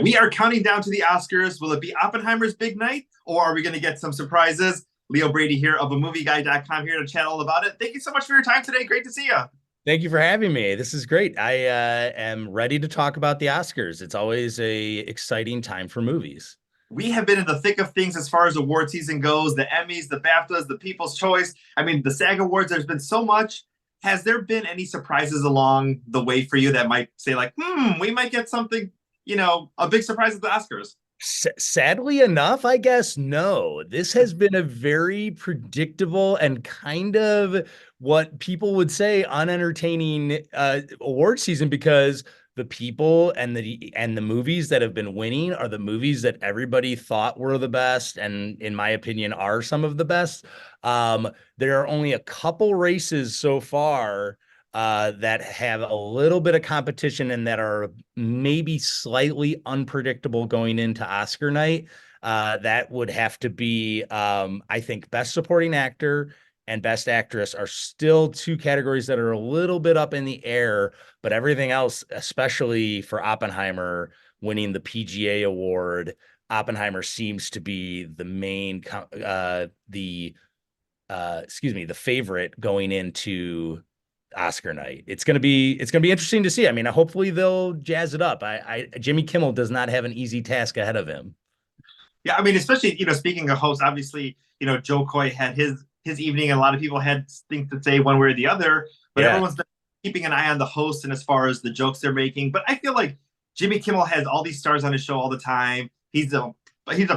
We are counting down to the Oscars. Will it be Oppenheimer's big night, or are we going to get some surprises? Leo Brady here of amovieguy.com here to chat all about it. Thank you so much for your time today. Great to see you. Thank you for having me. This is great. I am ready to talk about the Oscars. It's always a exciting time for movies. We have been in the thick of things as far as award season goes, the Emmys, the BAFTAs, the People's Choice. I mean, the SAG Awards, there's been so much. Has there been any surprises along the way for you that might say like, we might get something, a big surprise at the Oscars? Sadly enough, I guess, no. This has been a very predictable and kind of what people would say unentertaining award season because the people and the movies that have been winning are the movies that everybody thought were the best and in my opinion are some of the best. There are only a couple races so far that have a little bit of competition and that are maybe slightly unpredictable going into Oscar night. That would have to be, I think, Best Supporting Actor and Best Actress are still two categories that are a little bit up in the air, but everything else, especially for Oppenheimer winning the PGA award, Oppenheimer seems to be the main, the favorite going into Oscar night. It's gonna be interesting to see. I mean, hopefully they'll jazz it up. Jimmy Kimmel does not have an easy task ahead of him. Yeah, I mean, especially speaking of hosts, obviously Joe Coy had his evening, and a lot of people had things to say one way or the other. But Yeah. everyone's been keeping an eye on the host and as far as the jokes they're making. But I feel like Jimmy Kimmel has all these stars on his show all the time. He's a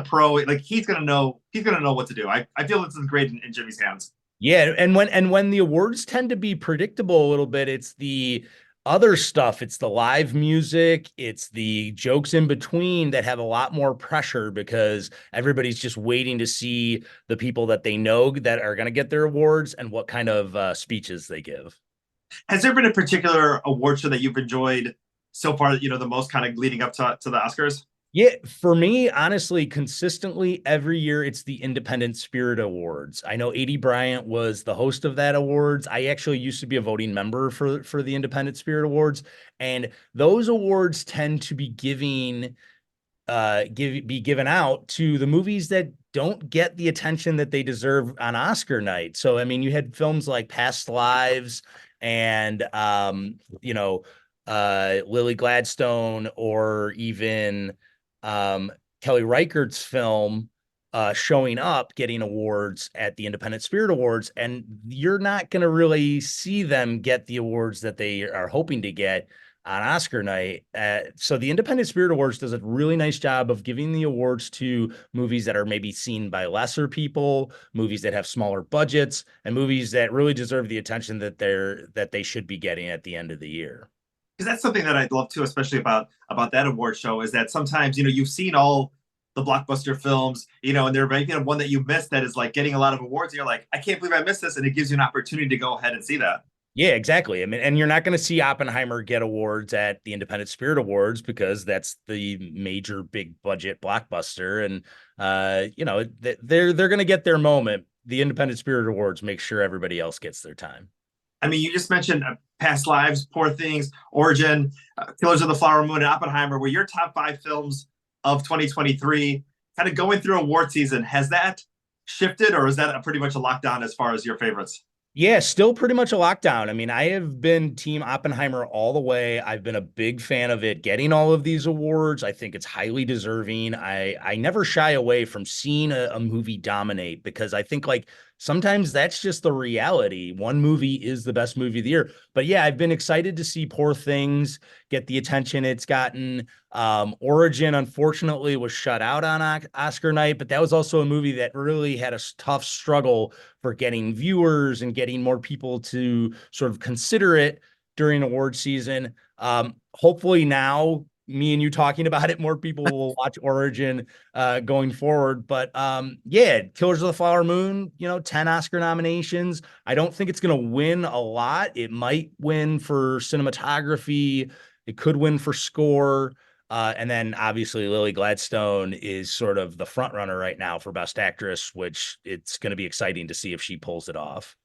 pro. Like he's gonna know what to do. I feel this is great in Jimmy's hands. Yeah, and when the awards tend to be predictable a little bit, it's the other stuff, it's the live music, it's the jokes in between that have a lot more pressure because everybody's just waiting to see the people that they know that are going to get their awards and what kind of speeches they give. Has there been a particular award show that you've enjoyed so far? The most kind of leading up to the Oscars. Yeah, for me, honestly, consistently every year it's the Independent Spirit Awards. I know A.D. Bryant was the host of that awards. I actually used to be a voting member for the Independent Spirit Awards, and those awards tend to be be given out to the movies that don't get the attention that they deserve on Oscar night. So I mean, you had films like Past Lives and Lily Gladstone or even Kelly Reichardt's film showing up, getting awards at the Independent Spirit Awards, and you're not going to really see them get the awards that they are hoping to get on Oscar night. So the Independent Spirit Awards does a really nice job of giving the awards to movies that are maybe seen by lesser people, movies that have smaller budgets, and movies that really deserve the attention that they should be getting at the end of the year. Because that's something that I love too, especially about that award show, is that sometimes you've seen all the blockbuster films, and there might be one that you missed that is like getting a lot of awards, and you're like, I can't believe I missed this, and it gives you an opportunity to go ahead and see that. Yeah, exactly. I mean, and you're not going to see Oppenheimer get awards at the Independent Spirit Awards because that's the major big budget blockbuster, and they're going to get their moment. The Independent Spirit Awards make sure everybody else gets their time. I mean, you just mentioned Past Lives, Poor Things, Origin, Killers of the Flower Moon, and Oppenheimer were your top five films of 2023. Kind of going through award season, has that shifted, or is that pretty much a lockdown as far as your favorites? Yeah, still pretty much a lockdown. I mean, I have been Team Oppenheimer all the way. I've been a big fan of it getting all of these awards. I think it's highly deserving. I never shy away from seeing a movie dominate because I think like sometimes that's just the reality. One movie is the best movie of the year. But yeah, I've been excited to see Poor Things get the attention it's gotten. Origin, unfortunately, was shut out on Oscar night, but that was also a movie that really had a tough struggle for getting viewers and getting more people to sort of consider it during award season. Hopefully now, me and you talking about it, more people will watch Origin going forward. But yeah, Killers of the Flower Moon, 10 Oscar nominations. I don't think it's going to win a lot. It might win for cinematography. It could win for score. And then obviously Lily Gladstone is sort of the front runner right now for Best Actress, which it's going to be exciting to see if she pulls it off.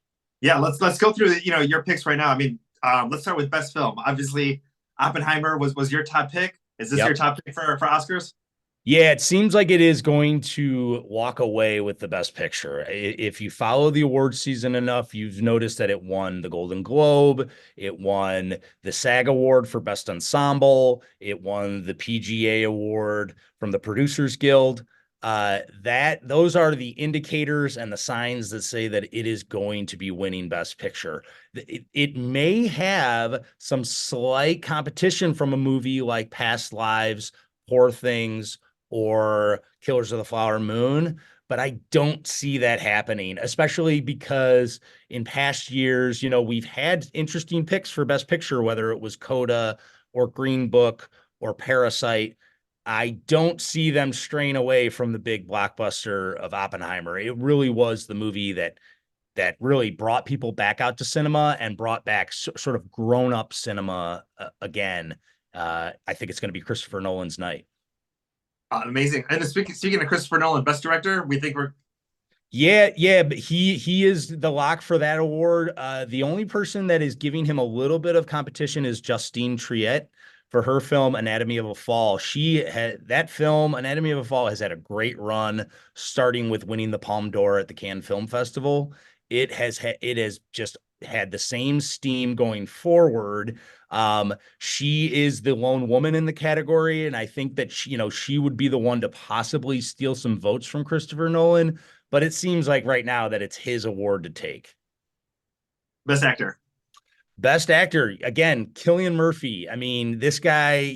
Yeah, let's go through your picks right now. I mean, let's start with best film. Obviously, Oppenheimer was your top pick. Is this your Yep. top pick for Oscars? Yeah, it seems like it is going to walk away with the best picture. If you follow the award season enough, you've noticed that it won the Golden Globe, it won the SAG Award for Best Ensemble, it won the PGA Award from the Producers Guild. That those are the indicators and the signs that say that it is going to be winning Best Picture. It may have some slight competition from a movie like Past Lives, Poor Things, or Killers of the Flower Moon, but I don't see that happening, especially because in past years, we've had interesting picks for Best Picture, whether it was Coda or Green Book or Parasite. I don't see them straying away from the big blockbuster of Oppenheimer. It really was the movie that really brought people back out to cinema and brought back sort of grown-up cinema again. I think it's going to be Christopher Nolan's night. Amazing. And speaking of Christopher Nolan, Best Director, we think we're Yeah, but he is the lock for that award. The only person that is giving him a little bit of competition is Justine Triet for her film Anatomy of a Fall. She had that film Anatomy of a Fall has had a great run, starting with winning the Palme d'Or at the Cannes Film Festival. It has just had the same steam going forward. She is the lone woman in the category, and I think that she would be the one to possibly steal some votes from Christopher Nolan, but it seems like right now that it's his award to take. Best Actor. Best actor, again, Cillian Murphy. I mean, this guy,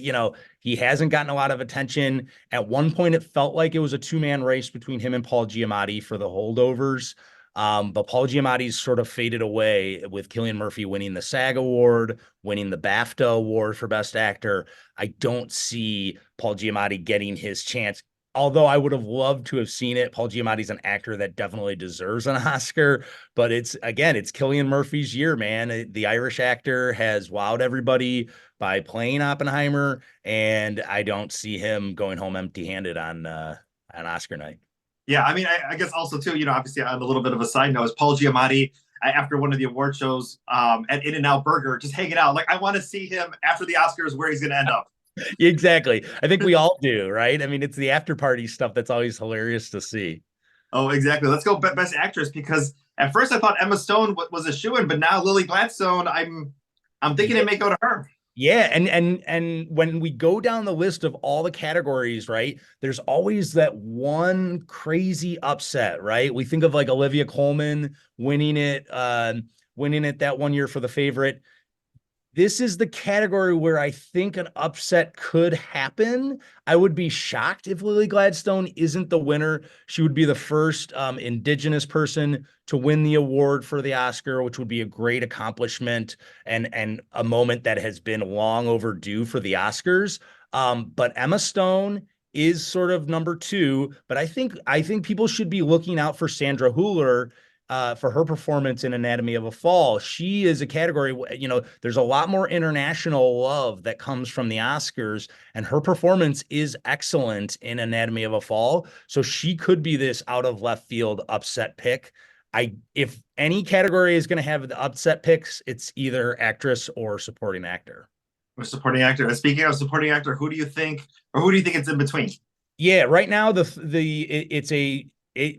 he hasn't gotten a lot of attention. At one point, it felt like it was a two-man race between him and Paul Giamatti for the holdovers. But Paul Giamatti's sort of faded away with Cillian Murphy winning the SAG Award, winning the BAFTA Award for Best Actor. I don't see Paul Giamatti getting his chance. Although I would have loved to have seen it. Paul Giamatti's an actor that definitely deserves an Oscar, but it's Cillian Murphy's year, man. The Irish actor has wowed everybody by playing Oppenheimer, and I don't see him going home empty-handed on Oscar night. Yeah, I mean, I guess also too, obviously on a little bit of a side note, is Paul Giamatti after one of the award shows at In-N-Out Burger, just hanging out. Like, I want to see him after the Oscars where he's going to end up. Exactly. I think we all do, right? I mean, it's the after party stuff that's always hilarious to see. Oh, exactly. Let's go Best Actress, because at first I thought Emma Stone was a shoo-in, but now Lily Gladstone, I'm thinking it may go to her. Yeah, and when we go down the list of all the categories, right, there's always that one crazy upset, right? We think of like Olivia Colman winning it that one year for The Favorite. This is the category where I think an upset could happen. I would be shocked if Lily Gladstone isn't the winner. She would be the first Indigenous person to win the award for the Oscar, which would be a great accomplishment and a moment that has been long overdue for the Oscars. But Emma Stone is sort of number two. But I think people should be looking out for Sandra Hüller for her performance in Anatomy of a Fall. She is a category, there's a lot more international love that comes from the Oscars, and her performance is excellent in Anatomy of a Fall. So she could be this out of left field upset pick. If any category is going to have the upset picks, it's either actress or supporting actor. Or supporting actor. And speaking of supporting actor, who do you think it's in between? Yeah, right now it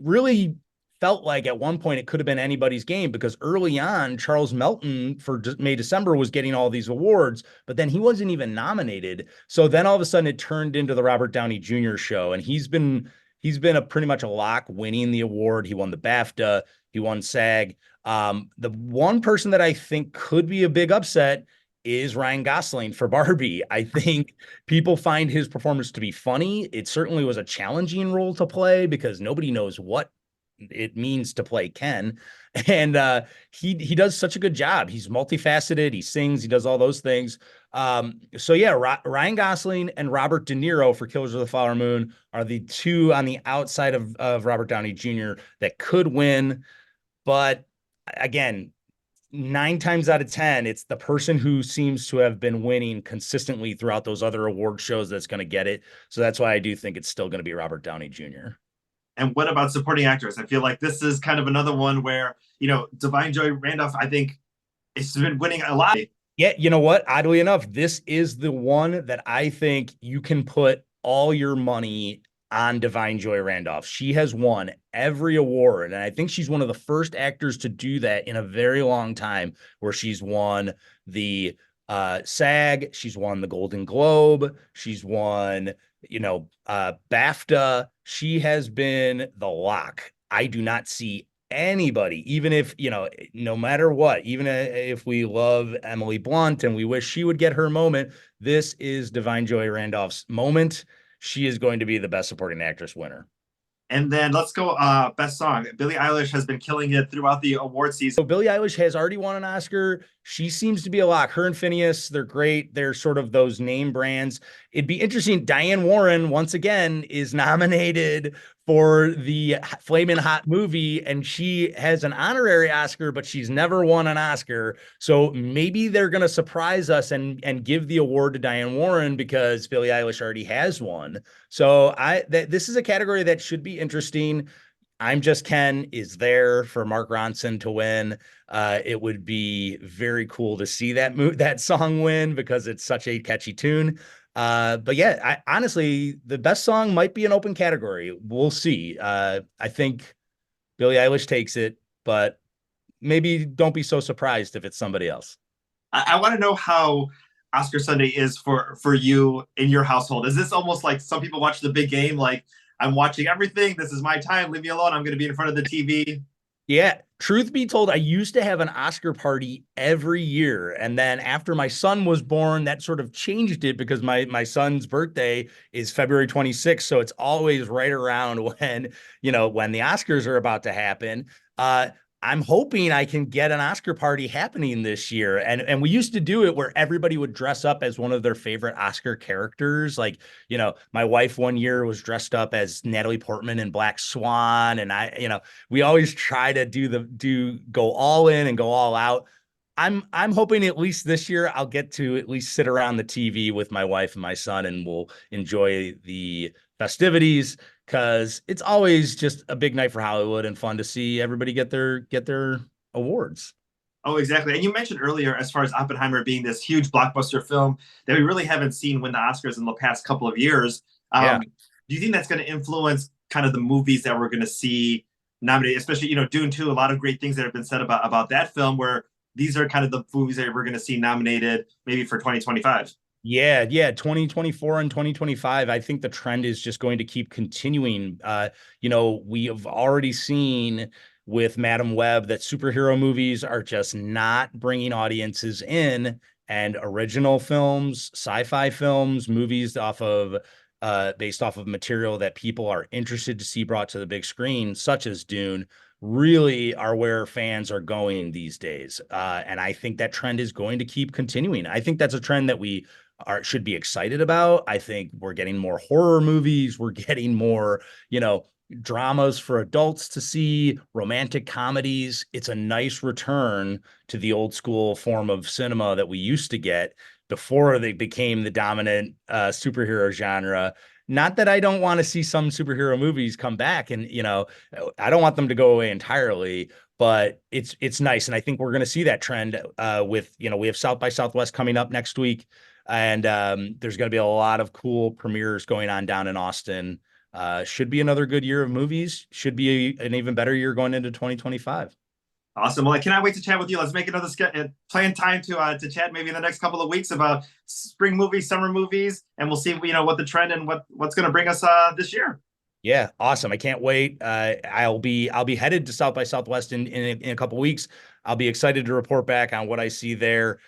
really felt like at one point it could have been anybody's game because early on Charles Melton for May December was getting all these awards, but then he wasn't even nominated. So then all of a sudden it turned into the Robert Downey Jr. show, and he's been a pretty much a lock winning the award. He won the BAFTA, he won SAG. The one person that I think could be a big upset is Ryan Gosling for Barbie. I think people find his performance to be funny. It certainly was a challenging role to play because nobody knows what it means to play Ken. And he does such a good job. He's multifaceted. He sings. He does all those things. So yeah, Ryan Gosling and Robert De Niro for Killers of the Flower Moon are the two on the outside of Robert Downey Jr. that could win. But again, 9 times out of 10, it's the person who seems to have been winning consistently throughout those other award shows that's going to get it. So that's why I do think it's still going to be Robert Downey Jr. And what about supporting actress? I feel like this is kind of another one where, Divine Joy Randolph, I think, has been winning a lot. Yeah, you know what? Oddly enough, this is the one that I think you can put all your money on Divine Joy Randolph. She has won every award, and I think she's one of the first actors to do that in a very long time, where she's won the SAG, she's won the Golden Globe, she's won, BAFTA. She has been the lock. I do not see anybody, even if, no matter what, even if we love Emily Blunt and we wish she would get her moment, this is Divine Joy Randolph's moment. She is going to be the best supporting actress winner. And then let's go best song. Billie Eilish has been killing it throughout the award season. So Billie Eilish has already won an Oscar. She seems to be a lock. Her and Phineas, they're great. They're sort of those name brands. It'd be interesting. Diane Warren, once again, is nominated for the Flamin' Hot movie, and she has an honorary Oscar, but she's never won an Oscar. So maybe they're going to surprise us and give the award to Diane Warren because Billie Eilish already has one. So this is a category that should be interesting. I'm Just Ken is there for Mark Ronson to win. It would be very cool to see that song win because it's such a catchy tune. But yeah, honestly, the best song might be an open category. We'll see. I think Billie Eilish takes it, but maybe don't be so surprised if it's somebody else. I want to know how Oscar Sunday is for you in your household. Is this almost like some people watch the big game? Like, I'm watching everything. This is my time. Leave me alone. I'm going to be in front of the TV. Yeah, truth be told, I used to have an Oscar party every year. And then after my son was born, that sort of changed it because my son's birthday is February 26th. So it's always right around when the Oscars are about to happen. I'm hoping I can get an Oscar party happening this year. And we used to do it where everybody would dress up as one of their favorite Oscar characters. Like, my wife one year was dressed up as Natalie Portman in Black Swan. And we always try to go all in and go all out. I'm hoping at least this year I'll get to at least sit around the TV with my wife and my son and we'll enjoy the festivities because it's always just a big night for Hollywood and fun to see everybody get their awards. Oh, exactly. And you mentioned earlier, as far as Oppenheimer being this huge blockbuster film that we really haven't seen win the Oscars in the past couple of years. Yeah. Do you think that's going to influence kind of the movies that we're going to see nominated, especially, Dune 2, a lot of great things that have been said about that film, where these are kind of the movies that we're going to see nominated maybe for 2025? Yeah, 2024 and 2025. I think the trend is just going to keep continuing. We have already seen with Madam Web that superhero movies are just not bringing audiences in, and original films, sci-fi films, movies based off of material that people are interested to see brought to the big screen, such as Dune, really are where fans are going these days. And I think that trend is going to keep continuing. I think that's a trend that we should be excited about. I think we're getting more horror movies. We're getting more, dramas for adults to see, romantic comedies. It's a nice return to the old school form of cinema that we used to get before they became the dominant superhero genre. Not that I don't want to see some superhero movies come back and, I don't want them to go away entirely, but it's nice. And I think we're going to see that trend with, we have South by Southwest coming up next week. And there's going to be a lot of cool premieres going on down in Austin. Should be another good year of movies. Should be an even better year going into 2025. Awesome. Well, I cannot wait to chat with you. Let's make another plan time to chat maybe in the next couple of weeks about spring movies, summer movies, and we'll see what the trend and what's going to bring us this year. Yeah, awesome. I can't wait. I'll be headed to South by Southwest in a couple weeks. I'll be excited to report back on what I see there.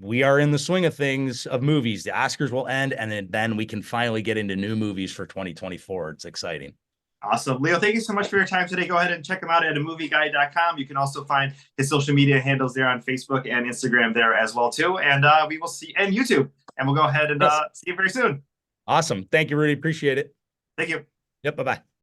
We are in the swing of things of movies. The Oscars will end, and then we can finally get into new movies for 2024. It's exciting. Awesome. Leo, thank you so much for your time today. Go ahead and check him out at amovieguide.com. You can also find his social media handles there on Facebook and Instagram there as well, too. And we will see, and YouTube. And we'll go ahead and Yes. see you very soon. Awesome. Thank you, Rudy. Appreciate it. Thank you. Yep. Bye-bye.